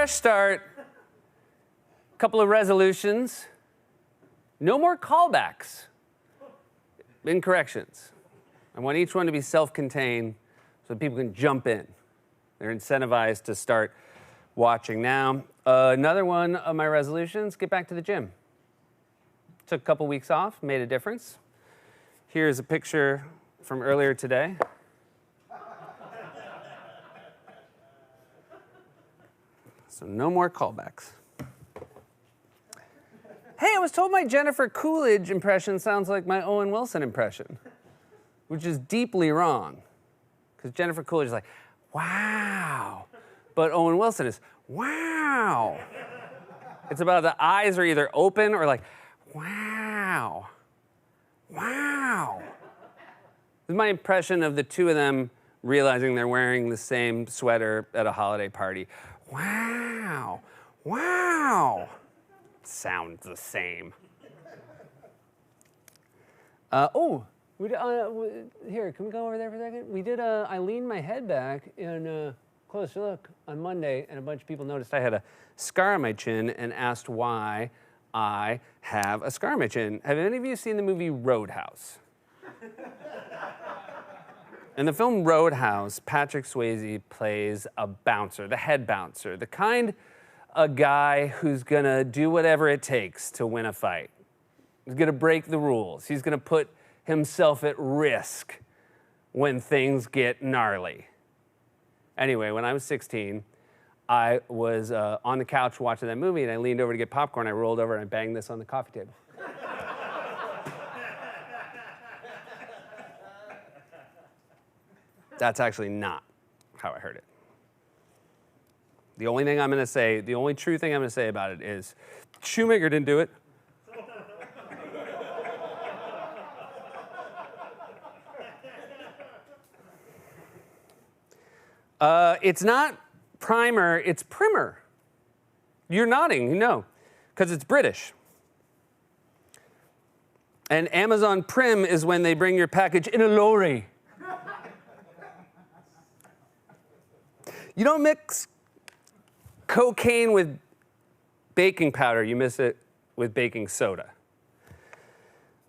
fresh start, couple of resolutions. No more callbacks in corrections. I want each one to be self-contained so that people can jump in. They're incentivized to start watching now. Another one of my resolutions, get back to the gym. Took a couple weeks off, made a difference. Here's a picture from earlier today. So no more callbacks. Hey, I was told my Jennifer Coolidge impression sounds like my Owen Wilson impression, which is deeply wrong. Because Jennifer Coolidge is like, wow. But Owen Wilson is, wow. It's about the eyes are either open or like, wow. Wow. This is my impression of the two of them realizing they're wearing the same sweater at a holiday party. Wow. Wow. Sounds the same. Here, can we go over there for a second? We did I leaned my head back in a closer look on Monday, and a bunch of people noticed I had a scar on my chin and asked why I have a scar on my chin. Have any of you seen the movie Roadhouse? In the film Roadhouse, Patrick Swayze plays a bouncer, the head bouncer, the kind of guy who's gonna do whatever it takes to win a fight. He's gonna break the rules. He's gonna put himself at risk when things get gnarly. Anyway, when I was 16, I was on the couch watching that movie, and I leaned over to get popcorn. I rolled over and I banged this on the coffee table. That's actually not how I heard it. The only thing I'm going to say, the only true thing I'm going to say about it is Shoemaker didn't do it. It's not primer, it's primer. You're nodding, you know, because it's British. And Amazon Prim is when they bring your package in a lorry. You don't mix cocaine with baking powder, you mix it with baking soda.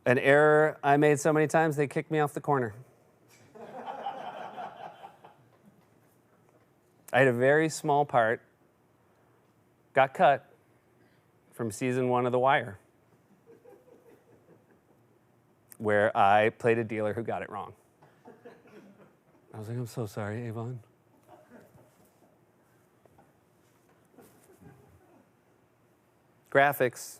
An error I made so many times, they kicked me off the corner. I had a very small part, got cut from season 1 of The Wire, where I played a dealer who got it wrong. I was like, I'm so sorry, Avon. Graphics.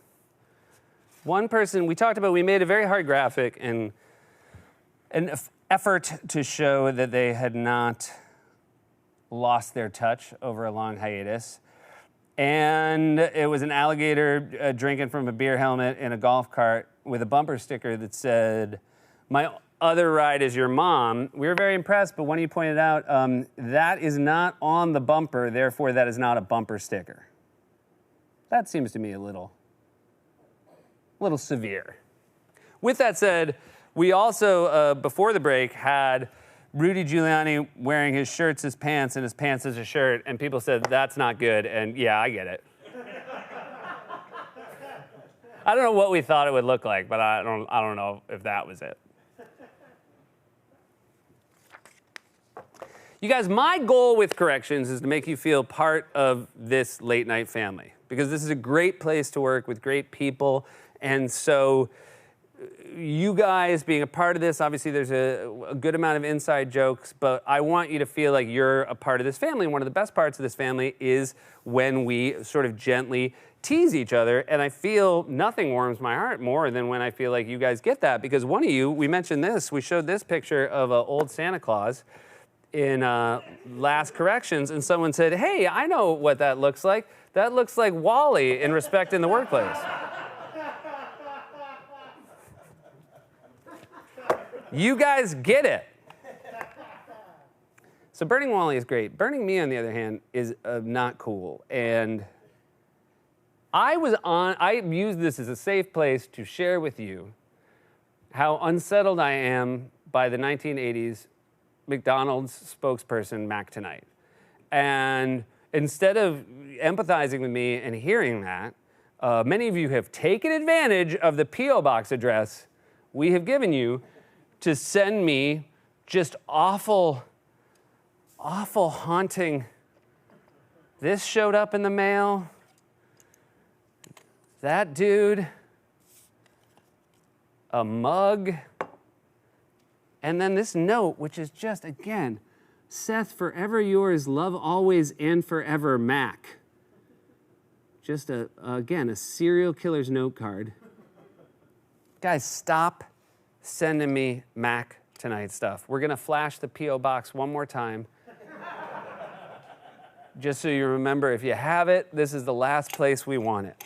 One person, we made a very hard graphic in an effort to show that they had not lost their touch over a long hiatus. And it was an alligator drinking from a beer helmet in a golf cart with a bumper sticker that said, "My other ride is your mom." We were very impressed, but one of you pointed out, that is not on the bumper, therefore that is not a bumper sticker. That seems to me a little severe. With that said, we also, before the break, had Rudy Giuliani wearing his shirts as pants and his pants as a shirt, and people said, that's not good, and yeah, I get it. I don't know what we thought it would look like, but I don't know if that was it. You guys, my goal with Corrections is to make you feel part of this late night family, because this is a great place to work with great people. And so you guys being a part of this, obviously there's a good amount of inside jokes, but I want you to feel like you're a part of this family. And one of the best parts of this family is when we sort of gently tease each other. And I feel nothing warms my heart more than when I feel like you guys get that. Because one of you, we mentioned this, we showed this picture of an old Santa Claus in last Corrections, and someone said, hey, I know what that looks like. That looks like Wally in Respect in the Workplace. You guys get it. So burning Wally is great. Burning me, on the other hand, is not cool. And I use this as a safe place to share with you how unsettled I am by the 1980s McDonald's spokesperson, Mac Tonight. And instead of empathizing with me and hearing that, many of you have taken advantage of the P.O. Box address we have given you to send me just awful, haunting. This showed up in the mail. That dude. A mug. And then this note, which is just, again, Seth, forever yours, love always and forever, Mac. Just, again, a serial killer's note card. Guys, stop sending me Mac Tonight stuff. We're going to flash the P.O. Box one more time. Just so you remember, if you have it, this is the last place we want it.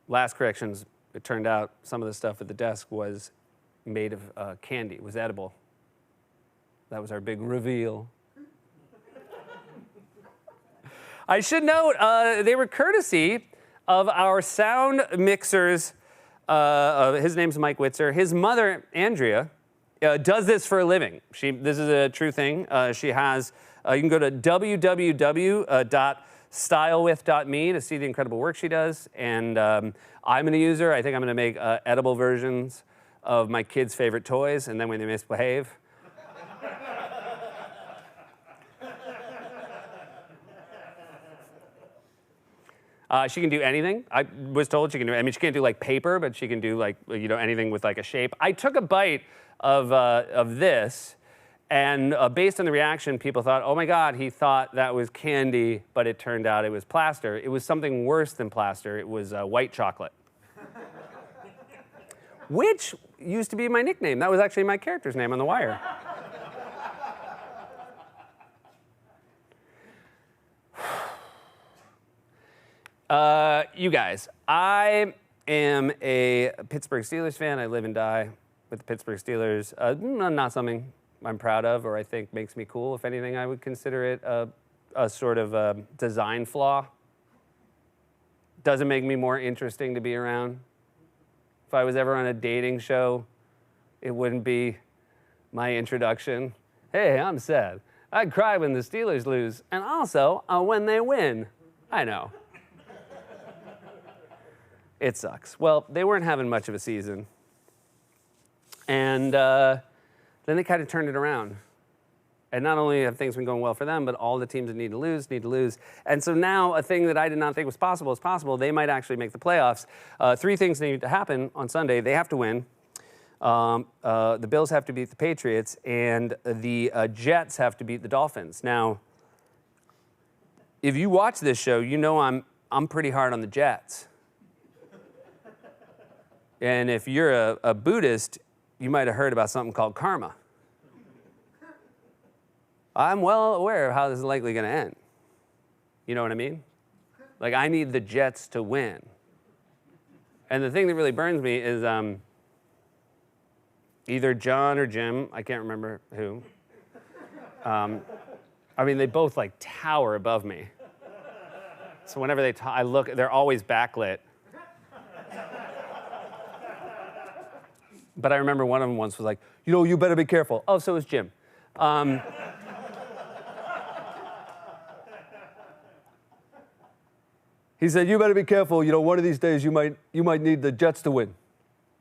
Last corrections, it turned out some of the stuff at the desk was made of candy, was edible. That was our big reveal. I should note, they were courtesy of our sound mixers. His name's Mike Witzer. His mother, Andrea, does this for a living. This is a true thing. She has, you can go to www.stylewith.me to see the incredible work she does. And I'm going to use her. I think I'm going to make edible versions of my kids' favorite toys, and then when they misbehave. She can do anything. I was told she can do. I mean, she can't do like paper, but she can do like anything with like a shape. I took a bite of this, and based on the reaction, people thought, "Oh my God, he thought that was candy," but it turned out it was plaster. It was something worse than plaster. It was white chocolate, which used to be my nickname. That was actually my character's name on The Wire. You guys, I am a Pittsburgh Steelers fan. I live and die with the Pittsburgh Steelers. Not something I'm proud of or I think makes me cool. If anything, I would consider it a sort of design flaw. Doesn't make me more interesting to be around. If I was ever on a dating show, it wouldn't be my introduction. Hey, I'm Seth. I cry when the Steelers lose, and also when they win. I know. It sucks. Well, they weren't having much of a season. And then they kind of turned it around. And not only have things been going well for them, but all the teams that need to lose. And so now a thing that I did not think was possible is possible. They might actually make the playoffs. 3 things need to happen on Sunday. They have to win. The Bills have to beat the Patriots. And the Jets have to beat the Dolphins. Now, if you watch this show, you know I'm pretty hard on the Jets. And if you're a Buddhist, you might have heard about something called karma. I'm well aware of how this is likely going to end. You know what I mean? Like, I need the Jets to win. And the thing that really burns me is either John or Jim, I can't remember who. I mean, they both, like, tower above me. So whenever they talk, I look, they're always backlit. But I remember one of them once was like, you better be careful. Oh, so is Jim. He said, you better be careful. One of these days you might need the Jets to win.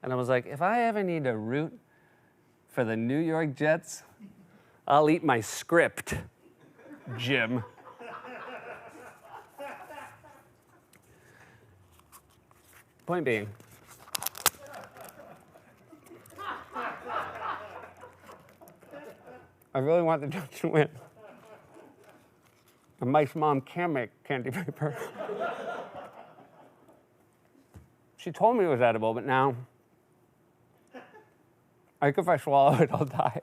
And I was like, if I ever need to root for the New York Jets, I'll eat my script, Jim. Point being, I really want the Jets to win. And Mike's mom can make candy paper. She told me it was edible, but now, I think if I swallow it, I'll die.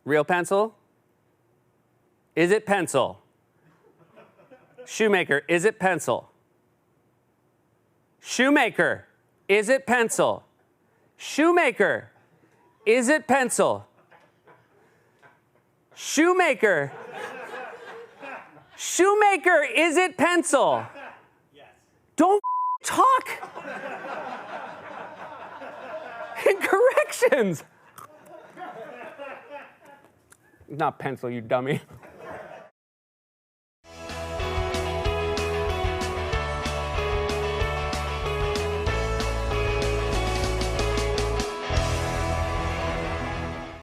Real pencil? Is it pencil? Shoemaker, is it pencil? Shoemaker, is it pencil? Shoemaker, is it pencil? Shoemaker. Shoemaker, is it pencil? Yes. Don't talk. Corrections. Not pencil, you dummy.